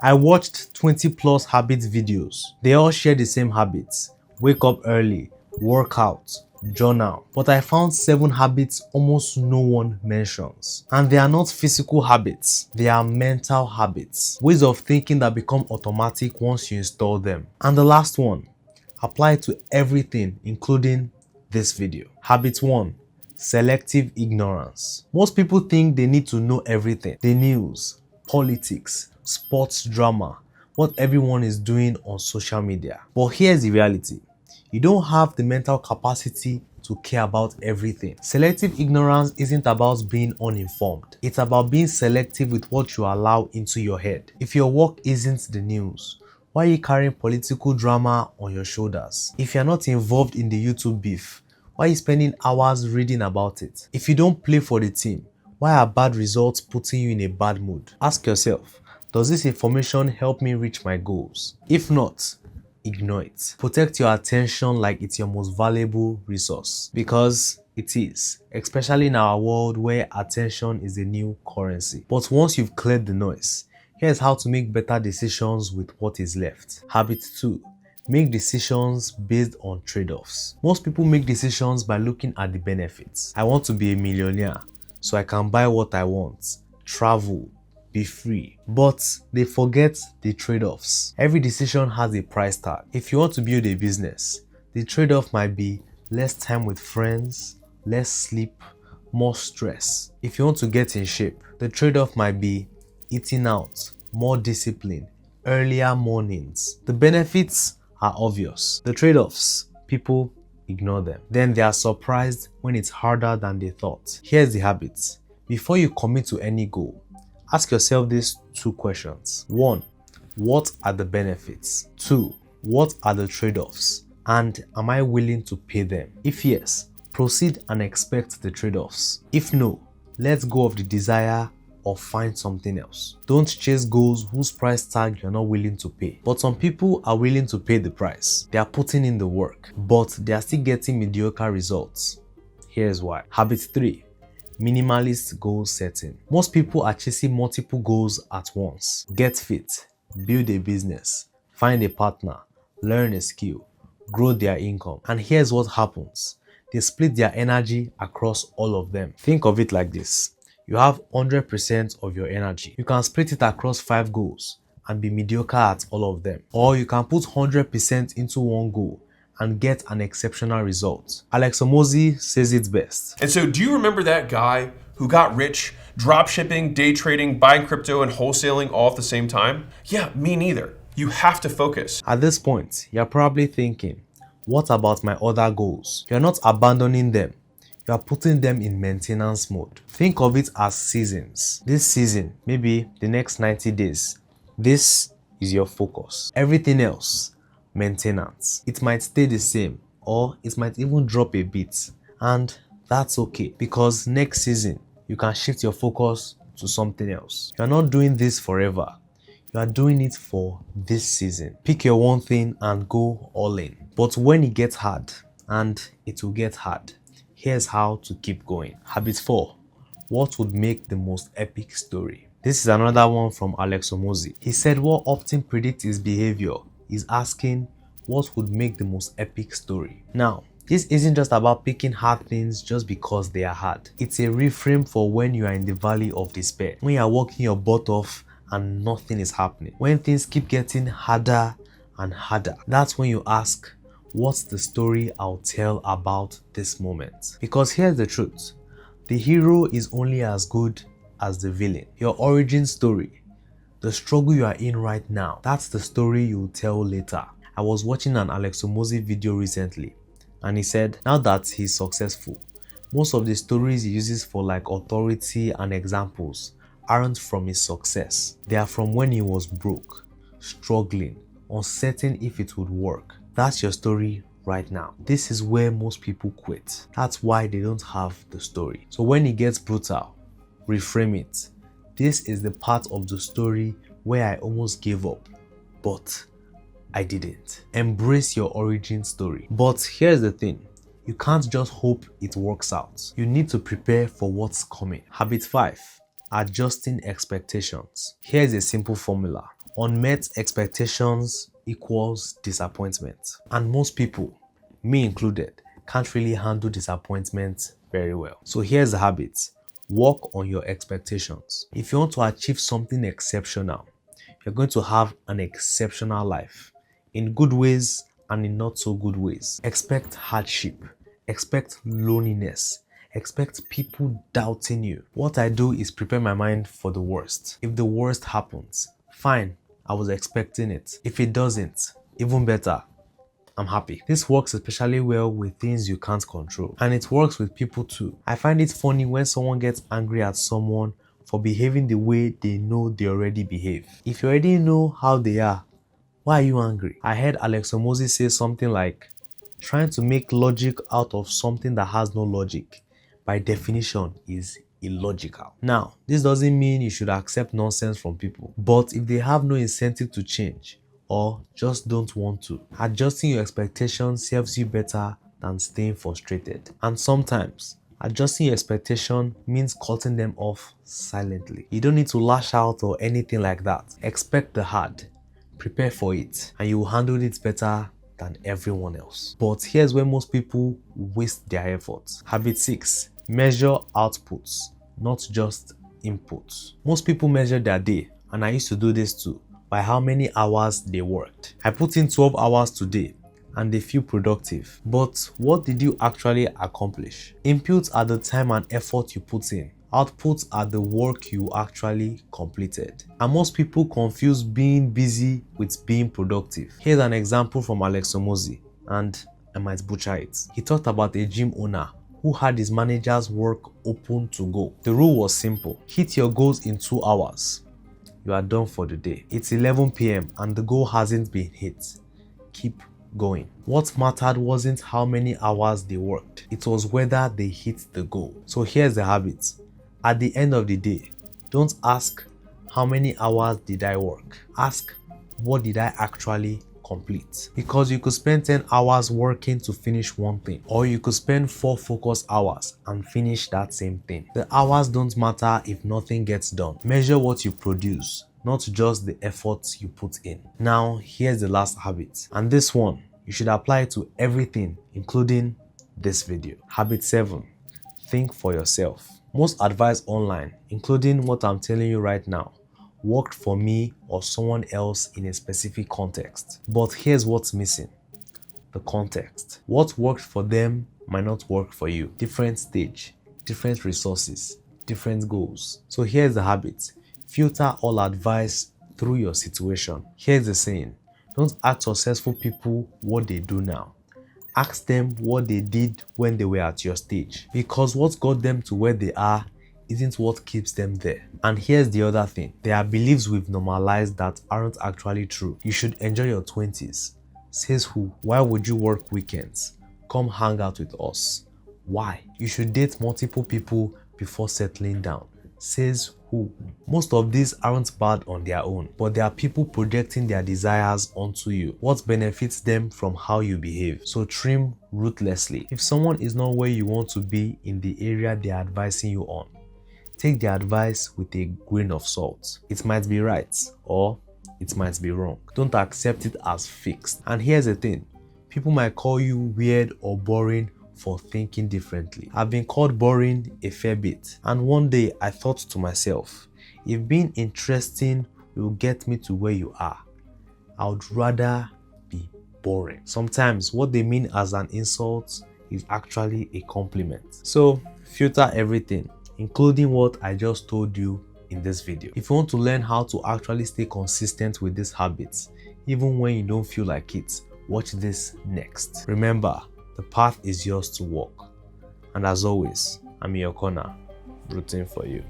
I watched 20 plus habits videos. They all share the same habits. Wake up early, work out, journal. But I found 7 habits almost no one mentions. And they are not physical habits, they are mental habits. Ways of thinking that become automatic once you install them. And the last one, apply it to everything, including this video. Habit 1. Selective ignorance. Most people think they need to know everything. The news, politics, sports drama, what everyone is doing on social media. But here's the reality. You don't have the mental capacity to care about everything. Selective ignorance isn't about being uninformed. It's about being selective with what you allow into your head. If your work isn't the news, why are you carrying political drama on your shoulders? If you're not involved in the YouTube beef, why are you spending hours reading about it? If you don't play for the team, why are bad results putting you in a bad mood? Ask yourself, does this information help me reach my goals? If not, ignore it. Protect your attention like it's your most valuable resource, because it is, especially in our world where attention is the new currency. But once you've cleared the noise, here's how to make better decisions with what is left. Habit 2. Make decisions based on trade-offs. Most people make decisions by looking at the benefits. I want to be a millionaire, so I can buy what I want, travel, be free. But they forget the trade-offs. Every decision has a price tag. If you want to build a business, the trade-off might be less time with friends, less sleep, more stress. If you want to get in shape, the trade-off might be eating out, more discipline, earlier mornings. The benefits are obvious. The trade-offs, people ignore them. Then they are surprised when it's harder than they thought. Here's the habit. Before you commit to any goal, ask yourself these 2 questions. 1. What are the benefits? 2. What are the trade-offs? And am I willing to pay them? If yes, proceed and expect the trade-offs. If no, let go of the desire or find something else. Don't chase goals whose price tag you're not willing to pay. But some people are willing to pay the price. They are putting in the work, but they are still getting mediocre results. Here's why. Habit 3. Minimalist goal setting. Most people are chasing multiple goals at once. Get fit, build a business, find a partner, learn a skill, grow their income. And here's what happens. They split their energy across all of them. Think of it like this. You have 100% of your energy. You can split it across 5 goals and be mediocre at all of them. Or you can put 100% into one goal and get an exceptional result. Alex Omozi says it best. And so do you remember that guy who got rich drop shipping, day trading, buying crypto, and wholesaling all at the same time? Yeah, me neither. You have to focus. At this point, you're probably thinking, what about my other goals? You're not abandoning them. You are putting them in maintenance mode. Think of it as seasons. This season, maybe the next 90 days, this is your focus. Everything else, maintenance. It might stay the same or it might even drop a bit, and that's okay, because next season you can shift your focus to something else. You're not doing this forever. You are doing it for this season. Pick your one thing and go all in. But when it gets hard, and it will get hard, here's how to keep going. Habit 4. What would make the most epic story? This is another one from Alex Omozi. He said what often predicts his behavior is asking what would make the most epic story. Now, this isn't just about picking hard things just because they are hard. It's a reframe for when you are in the valley of despair, when you are working your butt off and nothing is happening. When things keep getting harder and harder, that's when you ask, what's the story I'll tell about this moment? Because here's the truth. The hero is only as good as the villain. Your origin story, the struggle you are in right now, that's the story you'll tell later. I was watching an Alex Omozi video recently, and he said now that he's successful, most of the stories he uses for like authority and examples aren't from his success. They are from when he was broke, struggling, uncertain if it would work. That's your story right now. This is where most people quit. That's why they don't have the story. So when it gets brutal, reframe it. This is the part of the story where I almost gave up, but I didn't. Embrace your origin story. But here's the thing. You can't just hope it works out. You need to prepare for what's coming. Habit 5. Adjusting expectations. Here's a simple formula. Unmet expectations equals disappointment. And most people, me included, can't really handle disappointment very well. So here's the habit. Work on your expectations. If you want to achieve something exceptional, you're going to have an exceptional life in good ways and in not so good ways. Expect hardship, expect loneliness, expect people doubting you. What I do is prepare my mind for the worst. If the worst happens, fine, I was expecting it. If it doesn't, even better, I'm happy. This works especially well with things you can't control, and it works with people too. I find it funny when someone gets angry at someone for behaving the way they know they already behave. If you already know how they are, why are you angry? I heard Alex Omozi say something like, trying to make logic out of something that has no logic, by definition, is illogical. Now, this doesn't mean you should accept nonsense from people, but if they have no incentive to change, or just don't want to, adjusting your expectations serves you better than staying frustrated. And sometimes, adjusting your expectation means cutting them off silently. You don't need to lash out or anything like that. Expect the hard, prepare for it, and you will handle it better than everyone else. But here's where most people waste their efforts. Habit 6. Measure outputs, not just inputs. Most people measure their day, and I used to do this too, by how many hours they worked. I put in 12 hours today and they feel productive. But what did you actually accomplish? Inputs are the time and effort you put in. Outputs are the work you actually completed. And most people confuse being busy with being productive. Here's an example from Alex Omozi, and I might butcher it. He talked about a gym owner who had his manager's work open to go. The rule was simple: hit your goals in 2 hours. You are done for the day. It's 11 p.m. and the goal hasn't been hit. Keep going. What mattered wasn't how many hours they worked. It was whether they hit the goal. So here's the habit. At the end of the day, don't ask how many hours did I work. Ask what did I actually complete. Because you could spend 10 hours working to finish one thing, or you could spend 4 focus hours and finish that same thing. The hours don't matter if nothing gets done. Measure what you produce, not just the efforts you put in. Now, here's the last habit, and this one you should apply to everything, including this video. Habit 7. Think for yourself. Most advice online, including what I'm telling you right now, worked for me or someone else in a specific context. But here's what's missing: the context. What worked for them might not work for you. Different stage, different resources, different goals. So here's the habit. Filter all advice through your situation. Here's the saying: don't ask successful people what they do now. Ask them what they did when they were at your stage. Because what got them to where they are isn't what keeps them there. And here's the other thing. There are beliefs we've normalized that aren't actually true. You should enjoy your 20s. Says who? Why would you work weekends? Come hang out with us. Why? You should date multiple people before settling down. Says who? Most of these aren't bad on their own, but there are people projecting their desires onto you. What benefits them from how you behave? So trim ruthlessly. If someone is not where you want to be in the area they are advising you on, take the advice with a grain of salt. It might be right or it might be wrong. Don't accept it as fixed. And here's the thing. People might call you weird or boring for thinking differently. I've been called boring a fair bit. And one day I thought to myself, if being interesting will get me to where you are, I would rather be boring. Sometimes what they mean as an insult is actually a compliment. So filter everything, including what I just told you in this video. If you want to learn how to actually stay consistent with these habits, even when you don't feel like it, watch this next. Remember, the path is yours to walk. And as always, I'm in your corner, rooting for you.